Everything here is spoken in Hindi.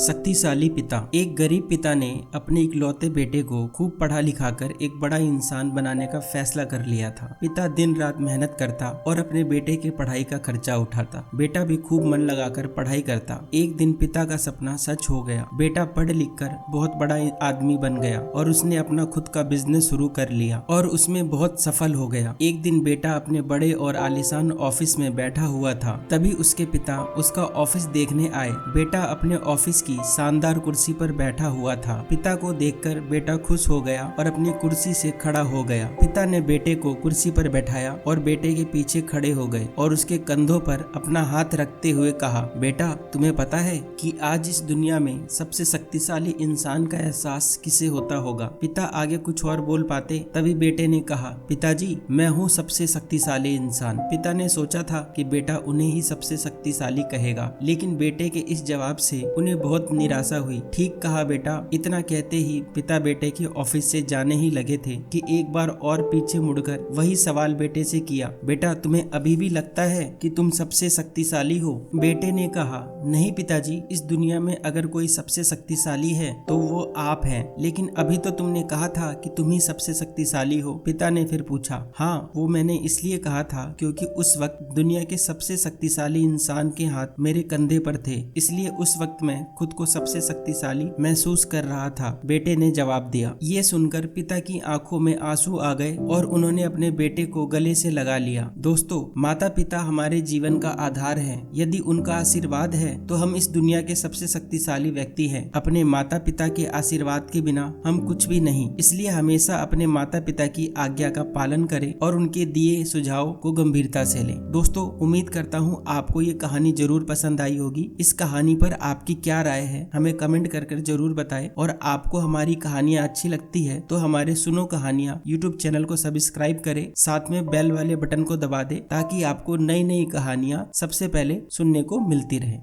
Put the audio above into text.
शक्तिशाली पिता। एक गरीब पिता ने अपने इकलौते बेटे को खूब पढ़ा लिखाकर एक बड़ा इंसान बनाने का फैसला कर लिया था। पिता दिन रात मेहनत करता और अपने बेटे के पढ़ाई का खर्चा उठाता। बेटा भी खूब मन लगाकर पढ़ाई करता। एक दिन पिता का सपना सच हो गया। बेटा पढ़ लिख कर बहुत बड़ा आदमी बन गया और उसने अपना खुद का बिजनेस शुरू कर लिया और उसमें बहुत सफल हो गया। एक दिन बेटा अपने बड़े और आलीशान ऑफिस में बैठा हुआ था। तभी उसके पिता उसका ऑफिस देखने आए। बेटा अपने ऑफिस की शानदार कुर्सी पर बैठा हुआ था। पिता को देखकर बेटा खुश हो गया और अपनी कुर्सी से खड़ा हो गया। पिता ने बेटे को कुर्सी पर बैठाया और बेटे के पीछे खड़े हो गए और उसके कंधों पर अपना हाथ रखते हुए कहा, बेटा तुम्हें पता है कि आज इस दुनिया में सबसे शक्तिशाली इंसान का एहसास किसे होता होगा। पिता आगे कुछ और बोल पाते तभी बेटे ने कहा, पिताजी मैं हूँ सबसे शक्तिशाली इंसान। पिता ने सोचा था कि बेटा उन्हें ही सबसे शक्तिशाली कहेगा, लेकिन बेटे के इस जवाब से उन्हें बहुत निराशा हुई। ठीक कहा बेटा। इतना कहते ही पिता बेटे के ऑफिस से जाने ही लगे थे कि एक बार और पीछे मुड़कर वही सवाल बेटे से किया, बेटा तुम्हें अभी भी लगता है कि तुम सबसे शक्तिशाली हो? बेटे ने कहा, नहीं पिताजी, इस दुनिया में अगर कोई सबसे शक्तिशाली है तो वो आप हैं, लेकिन अभी तो तुमने कहा था कि तुम ही सबसे शक्तिशाली हो। पिता ने फिर पूछा, हाँ वो मैंने इसलिए कहा था क्योंकि उस वक्त दुनिया के सबसे शक्तिशाली इंसान के हाथ मेरे कंधे पर थे, इसलिए उस वक्त मैं खुद को सबसे शक्तिशाली महसूस कर रहा था। बेटे ने जवाब दिया। ये सुनकर पिता की आंखों में आंसू आ गए और उन्होंने अपने बेटे को गले से लगा लिया। दोस्तों, माता पिता हमारे जीवन का आधार है। यदि उनका आशीर्वाद है तो हम इस दुनिया के सबसे शक्तिशाली व्यक्ति हैं। अपने माता पिता के आशीर्वाद के बिना हम कुछ भी नहीं। इसलिए हमेशा अपने माता पिता की आज्ञा का पालन करें और उनके दिए सुझाव को गंभीरता से लें। दोस्तों, उम्मीद करता हूँ आपको ये कहानी जरूर पसंद आई होगी। इस कहानी पर आपकी क्या राय है हमें कमेंट कर जरूर बताएं, और आपको हमारी कहानियां अच्छी लगती है तो हमारे सुनो कहानियां यूट्यूब चैनल को सब्सक्राइब करें, साथ में बेल वाले बटन को दबा दें ताकि आपको नई नई कहानियां सबसे पहले सुनने को मिलती रहे।